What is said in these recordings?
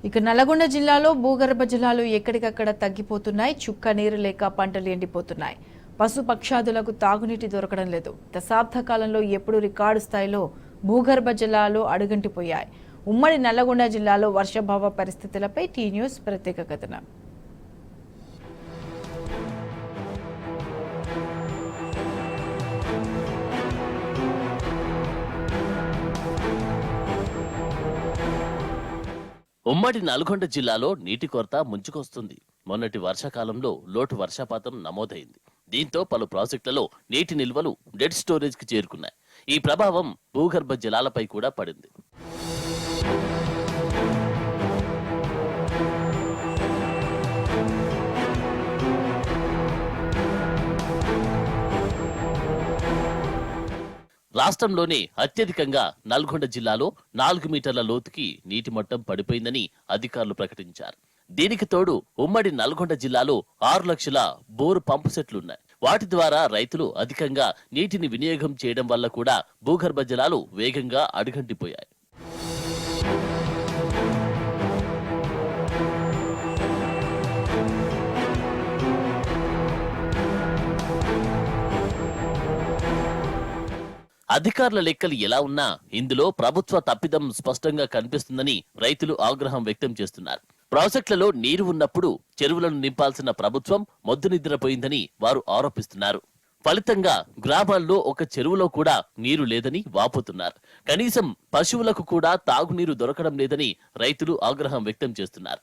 ఇక నల్లగొండ జిల్లాలో భూగర్భ జలాలు ఎక్కడికక్కడ తగ్గిపోతున్నాయి. చుక్క నీరు లేక పంటలు ఎండిపోతున్నాయి. పశు పక్షాదులకు తాగునీటి దొరకడం లేదు. దశాబ్ద కాలంలో ఎప్పుడు రికార్డు స్థాయిలో భూగర్భ జలాలు అడుగంటిపోయాయి. ఉమ్మడి నల్లగొండ జిల్లాలో వర్షాభావ పరిస్థితులపై టీ న్యూస్ ప్రత్యేక కథనం. ఉమ్మడి నల్గొండ జిల్లాలో నీటి కొరత ముంచుకొస్తుంది. మొన్నటి వర్షాకాలంలో లోటు వర్షపాతం నమోదైంది. దీంతో పలు ప్రాజెక్టులలో నీటి నిల్వలు డెడ్ స్టోరేజ్ కి చేరుకున్నాయి. ఈ ప్రభావం భూగర్భ జలాలపై కూడా పడింది. రాష్ట్రంలోనే అత్యధికంగా నల్గొండ జిల్లాలో 4 మీటర్ల లోతుకి నీటి మట్టం పడిపోయిందని అధికారులు ప్రకటించారు. దీనికి తోడు ఉమ్మడి నల్గొండ జిల్లాలో 6 లక్షల బోరు పంపు సెట్లున్నాయి. వాటి ద్వారా రైతులు అధికంగా నీటిని వినియోగం చేయడం వల్ల కూడా భూగర్భ జలాలు వేగంగా అడుగంటిపోయాయి. అధికారుల లెక్కలు ఎలా ఉన్నా ఇందులో ప్రభుత్వ తప్పిదం స్పష్టంగా కనిపిస్తుందని రైతులు ఆగ్రహం వ్యక్తం చేస్తున్నారు. ప్రాజెక్టులలో నీరు ఉన్నప్పుడు చెరువులను నింపాల్సిన ప్రభుత్వం మొద్దు నిద్రపోయిందని వారు ఆరోపిస్తున్నారు. ఫలితంగా గ్రామాల్లో ఒక చెరువులో కూడా నీరు లేదని వాపోతున్నారు. కనీసం పశువులకు కూడా తాగునీరు దొరకడం లేదని రైతులు ఆగ్రహం వ్యక్తం చేస్తున్నారు.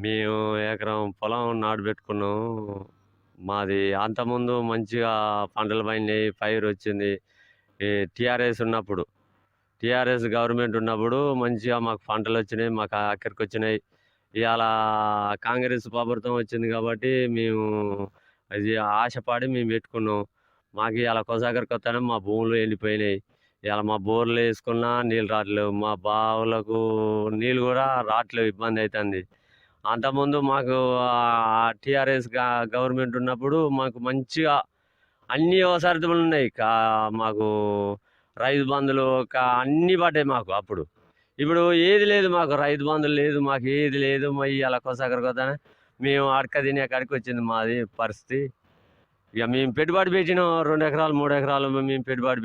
మేము ఎకరం పొలం నాటుబెట్టుకున్నాం. మాది అంతకుముందు మంచిగా పంటలు పండినాయి, పైరు వచ్చింది. ఈ టీఆర్ఎస్ గవర్నమెంట్ ఉన్నప్పుడు మంచిగా మాకు పంటలు వచ్చినాయి, మాకు అక్కడికి వచ్చినాయి. ఇవాళ కాంగ్రెస్ ప్రభుత్వం వచ్చింది కాబట్టి మేము అది ఆశపడి మేము పెట్టుకున్నాం. మాకు ఇవాళ కొసాగరికి వస్తానే మా భూములు ఎండిపోయినాయి. ఇవాళ మా బోర్లు వేసుకున్నా నీళ్ళు రావట్లేవు, మా బావులకు నీళ్ళు కూడా రావట్లేవు, ఇబ్బంది అవుతుంది. అంతకుముందు మాకు టీఆర్ఎస్ గవర్నమెంట్ ఉన్నప్పుడు మాకు మంచిగా అన్ని అవసరతలు ఉన్నాయి. మాకు రైతు బంధులు అన్నీ పడ్డాయి మాకు అప్పుడు. ఇప్పుడు ఏది లేదు, మాకు రైతు బంధులు లేదు, మాకు ఏది లేదు. అలా కొసాగరికి వస్తానే మేము అడక తినే కాడికి వచ్చింది మాది పరిస్థితి. ఇక మేము పెట్టుబడి పెట్టినాం, 2 ఎకరాలు 3 ఎకరాలు మేము పెట్టుబడి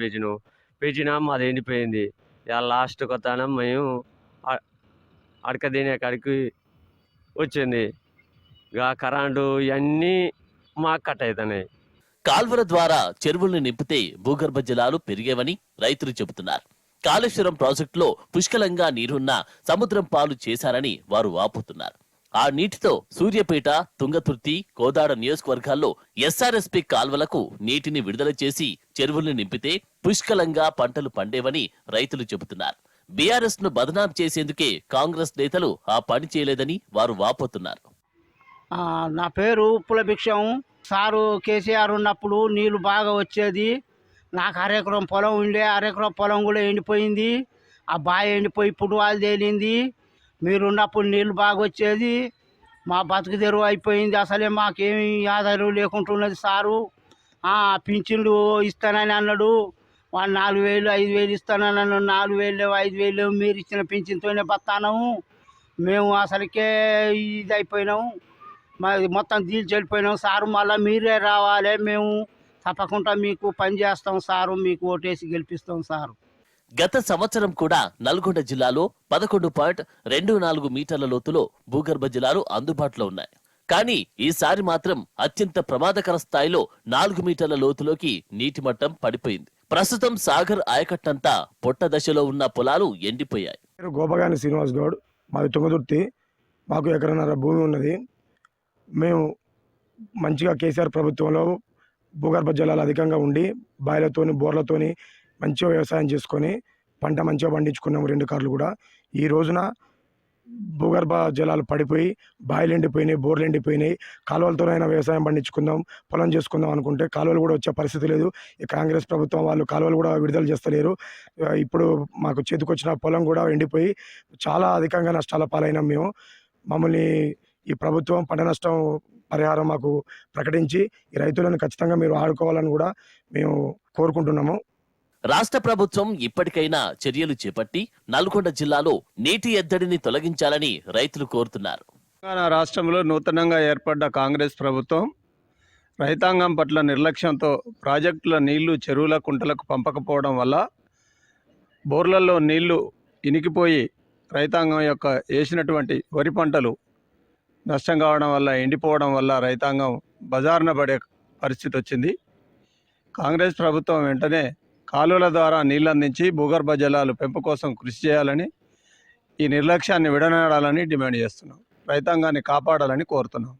పెట్టినాం, మాది ఎండిపోయింది. ఇక లాస్ట్కి వస్తానే మేము అడక తినే కాడికి వచ్చింది. ఇక కరెంటు ఇవన్నీ మాకు కట్ అవుతున్నాయి. కాల్వల ద్వారా చెరువుల్ని నింపితే భూగర్భ జలాలు పెరిగేవని రైతులు చెబుతున్నారు. కాళేశ్వరం ప్రాజెక్టులో పుష్కలంగా నీరున్నా సముద్రం పాలు చేశారని వారు వాపోతున్నారు. ఆ నీటితో సూర్యాపేట, తుంగతుర్తి, కోదాడ నియోజకవర్గాల్లో ఎస్ఆర్ఎస్పీ కాల్వలకు నీటిని విడుదల చేసి చెరువుల్ని నింపితే పుష్కలంగా పంటలు పండేవని రైతులు చెబుతున్నారు. బీఆర్ఎస్ ను బదనాం చేసేందుకే కాంగ్రెస్ నేతలు ఆ పని చేయలేదని వారు వాపోతున్నారు. నా పేరు ఉప్పుల భిక్షం. సారు కేసీఆర్ ఉన్నప్పుడు నీళ్లు బాగా వచ్చేది. నాకు అరెకరం పొలం ఉండే, అరెకరం పొలం కూడా ఎండిపోయింది. ఆ బావి ఎండిపోయి పుట్టువాళ్ళు తేలింది. మీరున్నప్పుడు నీళ్లు బాగా వచ్చేది. మా బతుకు తెరువు అయిపోయింది. అసలే మాకేమి ఆధారం లేకుంటున్నది. సారు పింఛన్లు ఇస్తానని అన్నాడు. వాళ్ళు 4,000 5,000 ఇస్తానని అన్నాడు. 4,000 5,000 మీరు ఇచ్చిన పింఛన్తోనే బతాము. మేము అసలుకే ఇది అయిపోయినాము, మరి మొత్తం దీల్చి వెళ్ళిపోయినాం. సారు మళ్ళీ మీరే రావాలి, మేము తప్పకుండా మీకు పని చేస్తాం సారు, మీకు ఓటేసి గెలిపిస్తాం సారు. గత సంవత్సరం కూడా నల్గొండ జిల్లాలో 11.24 మీటర్ల లోతులో భూగర్భ జలాలు అందుబాటులో ఉన్నాయి. కానీ ఈసారి మాత్రం అత్యంత ప్రమాదకర స్థాయిలో 4 మీటర్ల లోతులోకి నీటి మట్టం పడిపోయింది. ప్రస్తుతం సాగర్ ఆయకట్టంతా పొట్ట దశలో ఉన్న పొలాలు ఎండిపోయాయి. గోపగాని శ్రీనివాస్ గౌడ్, మాది తుంగతుర్తి. మాకు ఎకరన్నర భూమి ఉన్నది. మేము మంచిగా కేసీఆర్ ప్రభుత్వంలో భూగర్భ జలాలు అధికంగా ఉండి బాయిలతోని బోర్లతోని మంచిగా వ్యవసాయం చేసుకొని పంట మంచిగా పండించుకున్నాము 2 కార్లు కూడా. ఈ రోజున భూగర్భ జలాలు పడిపోయి బాయిలు ఎండిపోయినాయి, బోర్లు ఎండిపోయినాయి. కాలువలతోనైనా వ్యవసాయం పండించుకుందాం, పొలం చేసుకుందాం అనుకుంటే కాలువలు కూడా వచ్చే పరిస్థితి లేదు. ఈ కాంగ్రెస్ ప్రభుత్వం వాళ్ళు కాలువలు కూడా విడుదల చేస్తలేరు. ఇప్పుడు మాకు చేతికొచ్చిన పొలం కూడా ఎండిపోయి చాలా అధికంగా నష్టాల పాలైనాం మేము. మమ్మల్ని ఈ ప్రభుత్వం పంట నష్టం పరిహారం మాకు ప్రకటించి ఈ రైతులను ఖచ్చితంగా మీరు ఆడుకోవాలని కూడా మేము కోరుకుంటున్నాము. రాష్ట్ర ప్రభుత్వం ఇప్పటికైనా చర్యలు చేపట్టి నల్గొండ జిల్లాలో నీటి ఎద్దడిని తొలగించాలని రైతులు కోరుతున్నారు. తెలంగాణ రాష్ట్రంలో నూతనంగా ఏర్పడ్డ కాంగ్రెస్ ప్రభుత్వం రైతాంగం పట్ల నిర్లక్ష్యంతో ప్రాజెక్టుల నీళ్లు చెరువుల కుంటలకు పంపకపోవడం వల్ల బోర్లలో నీళ్లు ఇనికిపోయి రైతాంగం యొక్క వేసినటువంటి వరి పంటలు నష్టం కావడం వల్ల ఎండిపోవడం వల్ల రైతాంగం బజారున పడే పరిస్థితి వచ్చింది. కాంగ్రెస్ ప్రభుత్వం వెంటనే కాలువల ద్వారా నీళ్లు అందించి భూగర్భ జలాలు పెంపు కోసం కృషి చేయాలని, ఈ నిర్లక్ష్యాన్ని విడనాడాలని డిమాండ్ చేస్తున్నాం. రైతాంగాన్ని కాపాడాలని కోరుతున్నాం.